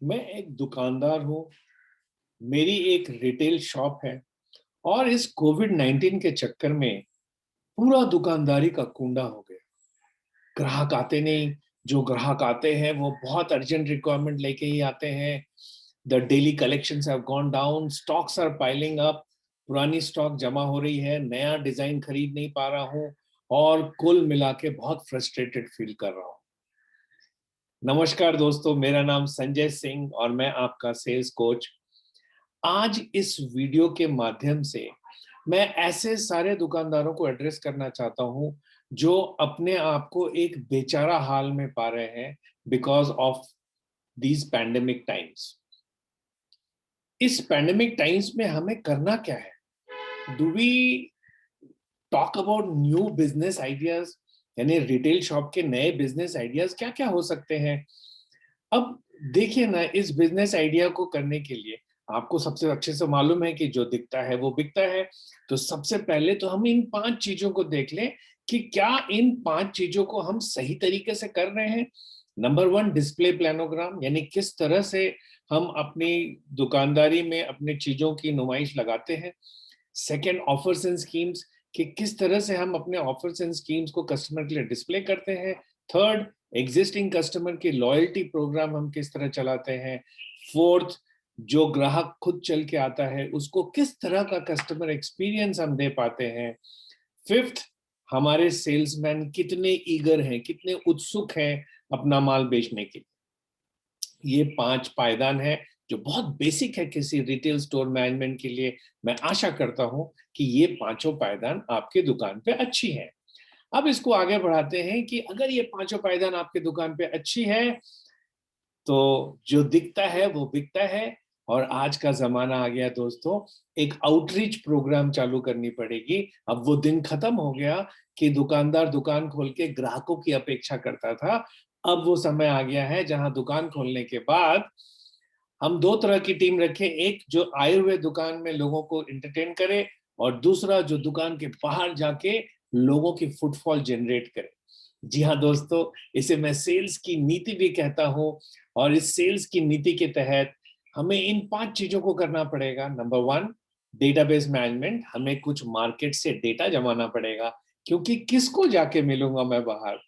मैं एक दुकानदार हूँ, मेरी एक रिटेल शॉप है और इस कोविड-19 के चक्कर में पूरा दुकानदारी का कुंडा हो गया। ग्राहक आते नहीं, जो ग्राहक आते हैं वो बहुत अर्जेंट रिक्वायरमेंट लेके ही आते हैं। The daily collections have gone down, stocks are piling up, पुरानी स्टॉक जमा हो रही है, नया डिज़ाइन खरीद नहीं पा रहा हूँ और कुल मिला के बहुत फ्रस्ट्रेटेड फील कर रहा हूँ। नमस्कार दोस्तों, मेरा नाम संजय सिंह और मैं आपका सेल्स कोच। आज इस वीडियो के माध्यम से मैं ऐसे सारे दुकानदारों को एड्रेस करना चाहता हूं जो अपने आप को एक बेचारा हाल में पा रहे हैं because of these pandemic times. इस पैंडेमिक टाइम्स में हमें करना क्या है? Do we talk about new business ideas, यानी रिटेल शॉप के नए बिजनेस आइडियाज क्या क्या हो सकते हैं? अब देखिए ना, इस बिजनेस आइडिया को करने के लिए आपको सबसे अच्छे से मालूम है कि जो दिखता है वो बिकता है। तो सबसे पहले तो हम इन 5 चीजों को देख लें कि क्या इन 5 चीजों को हम सही तरीके से कर रहे हैं। नंबर 1, डिस्प्ले प्लानोग्राम, यानी किस तरह से हम अपनी दुकानदारी में अपनी चीजों की नुमाइश लगाते हैं। सेकेंड, ऑफर्स एंड स्कीम्स, कि किस तरह से हम अपने ऑफर्स एंड स्कीम्स को कस्टमर के लिए डिस्प्ले करते हैं। थर्ड, एग्जिस्टिंग कस्टमर की लॉयल्टी प्रोग्राम हम किस तरह चलाते हैं। फोर्थ, जो ग्राहक खुद चल के आता है उसको किस तरह का कस्टमर एक्सपीरियंस हम दे पाते हैं। फिफ्थ, हमारे सेल्समैन कितने ईगर हैं, कितने उत्सुक हैं अपना माल बेचने के लिए। ये 5 पायदान है जो बहुत बेसिक है किसी रिटेल स्टोर मैनेजमेंट के लिए। मैं आशा करता हूं कि ये पांचों पायदान आपके दुकान पे अच्छी है। अब इसको आगे बढ़ाते हैं कि अगर ये पांचों पायदान आपके दुकान पे अच्छी है तो जो दिखता है वो बिकता है। और आज का जमाना आ गया दोस्तों, एक आउटरीच प्रोग्राम चालू करनी पड़ेगी। अब वो दिन खत्म हो गया कि दुकानदार दुकान खोल के ग्राहकों की अपेक्षा करता था। अब वो समय आ गया है जहां दुकान खोलने के बाद हम 2 तरह की टीम रखें, एक जो आए हुए दुकान में लोगों को एंटरटेन करे और दूसरा जो दुकान के बाहर जाके लोगों की फुटफॉल जनरेट करे। जी हाँ दोस्तों, इसे मैं सेल्स की नीति भी कहता हूँ। और इस सेल्स की नीति के तहत हमें इन 5 चीजों को करना पड़ेगा। नंबर 1, डेटाबेस मैनेजमेंट, हमें कुछ मार्केट से डेटा जमाना पड़ेगा, क्योंकि किसको जाके मिलूंगा मैं बाहर,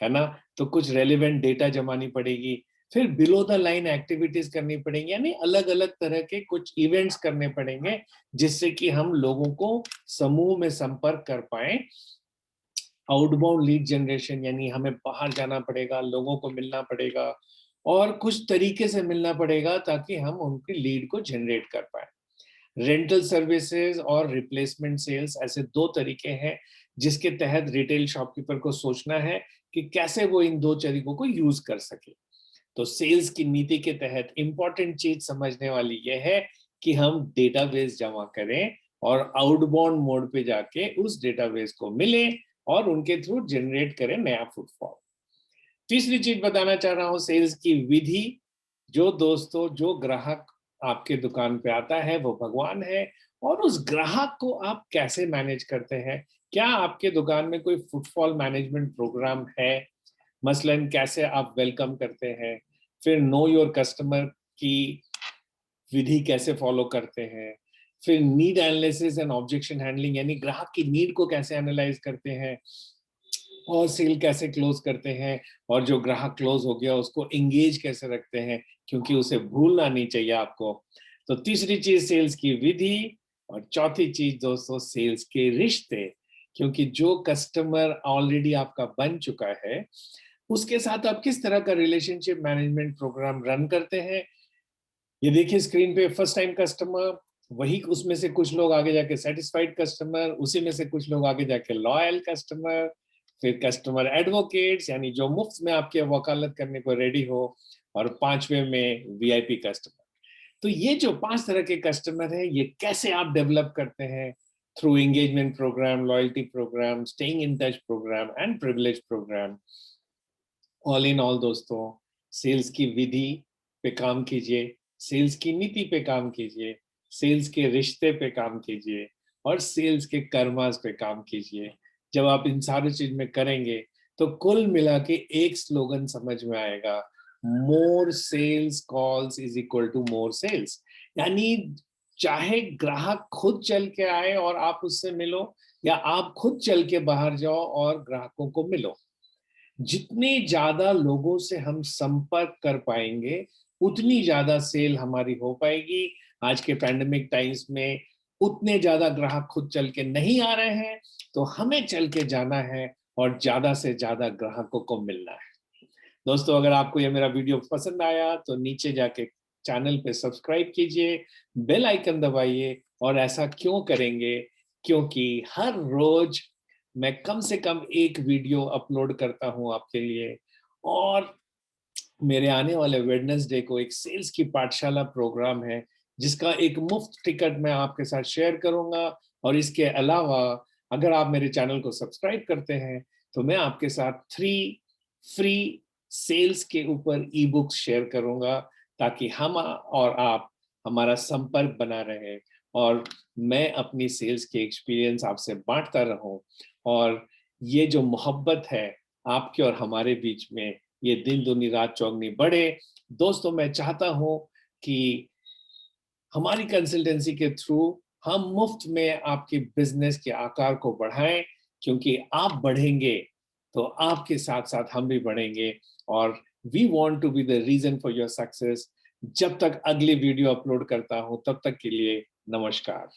है ना? तो कुछ रेलिवेंट डेटा जमानी पड़ेगी। फिर बिलो द लाइन एक्टिविटीज करनी पड़ेंगी, यानी अलग अलग तरह के कुछ इवेंट्स करने पड़ेंगे जिससे कि हम लोगों को समूह में संपर्क कर पाए। आउटबाउंड लीड जनरेशन, यानी हमें बाहर जाना पड़ेगा, लोगों को मिलना पड़ेगा और कुछ तरीके से मिलना पड़ेगा ताकि हम उनकी लीड को जनरेट कर पाए। रेंटल सर्विसेज और रिप्लेसमेंट सेल्स, ऐसे 2 तरीके हैं जिसके तहत रिटेल शॉपकीपर को सोचना है कि कैसे वो इन 2 तरीकों को यूज कर सके। तो सेल्स की नीति के तहत इंपॉर्टेंट चीज समझने वाली यह है कि हम डेटाबेस जमा करें और आउटबाउंड मोड पे जाके उस डेटाबेस को मिले और उनके थ्रू जनरेट करें नया फुटफॉल। तीसरी चीज बताना चाह रहा हूं, सेल्स की विधि। जो दोस्तों, जो ग्राहक आपके दुकान पे आता है वो भगवान है और उस ग्राहक को आप कैसे मैनेज करते हैं? क्या आपके दुकान में कोई फुटफॉल मैनेजमेंट प्रोग्राम है? मसलन कैसे आप वेलकम करते हैं, फिर नो योर कस्टमर की विधि कैसे फॉलो करते हैं, फिर need analysis and objection handling, यानी ग्राहक की नीड को कैसे एनालाइज करते हैं और सेल कैसे क्लोज करते हैं, और जो ग्राहक क्लोज हो गया उसको एंगेज कैसे रखते हैं, क्योंकि उसे भूलना नहीं चाहिए आपको। तो तीसरी चीज सेल्स की विधि और चौथी चीज दोस्तों सेल्स के रिश्ते, क्योंकि जो कस्टमर ऑलरेडी आपका बन चुका है उसके साथ आप किस तरह का रिलेशनशिप मैनेजमेंट प्रोग्राम रन करते हैं। ये देखिए स्क्रीन पे, फर्स्ट टाइम कस्टमर, वही उसमें से कुछ लोग आगे जाके सेटिस्फाइड कस्टमर, उसी में से कुछ लोग आगे जाके लॉयल कस्टमर, फिर कस्टमर एडवोकेट्स, यानी जो मुफ्त में आपके वकालत करने को रेडी हो, और पांचवे में वीआईपी कस्टमर। तो ये जो 5 तरह के कस्टमर हैं, ये कैसे आप डेवलप करते हैं? Through engagement program, loyalty program, staying in touch program and privilege program. All in all दोस्तों, सेल्स की विधि पे काम कीजिए, सेल्स की नीति पे काम कीजिए, सेल्स के रिश्ते पे काम कीजिए और सेल्स के कर्मास पे काम कीजिए। जब आप इन सारी चीज में करेंगे तो कुल मिला के एक स्लोगन समझ में आएगा, more sales calls is equal to more sales. यानी चाहे ग्राहक खुद चल के आए और आप उससे मिलो, या आप खुद चल के बाहर जाओ और ग्राहकों को मिलो, जितने ज्यादा लोगों से हम संपर्क कर पाएंगे उतनी ज्यादा सेल हमारी हो पाएगी। आज के पैंडेमिक टाइम्स में उतने ज्यादा ग्राहक खुद चल के नहीं आ रहे हैं, तो हमें चल के जाना है और ज्यादा से ज्यादा ग्राहकों को मिलना है। दोस्तों, अगर आपको ये मेरा वीडियो पसंद आया तो नीचे जाके चैनल पे सब्सक्राइब कीजिए, बेल आइकन दबाइए। और ऐसा क्यों करेंगे? क्योंकि हर रोज मैं कम से कम एक वीडियो अपलोड करता हूं आपके लिए। और मेरे आने वाले वेडनेसडे को एक सेल्स की पाठशाला प्रोग्राम है, जिसका एक मुफ्त टिकट मैं आपके साथ शेयर करूंगा। और इसके अलावा अगर आप मेरे चैनल को सब्सक्राइब करते हैं तो मैं आपके साथ 3 फ्री सेल्स के ऊपर ई बुक्स शेयर करूंगा, ताकि हम और आप, हमारा संपर्क बना रहे और मैं अपनी सेल्स के एक्सपीरियंस आपसे बांटता रहूं। और ये जो मोहब्बत है आपके और हमारे बीच में, ये दिन दूनी रात चौगनी बढ़े। दोस्तों, मैं चाहता हूं कि हमारी कंसल्टेंसी के थ्रू हम मुफ्त में आपके बिजनेस के आकार को बढ़ाएं, क्योंकि आप बढ़ेंगे तो आपके साथ साथ हम भी बढ़ेंगे। और we want to be the reason for your success. जब तक अगली वीडियो अपलोड करता हूं, तब तक के लिए नमस्कार।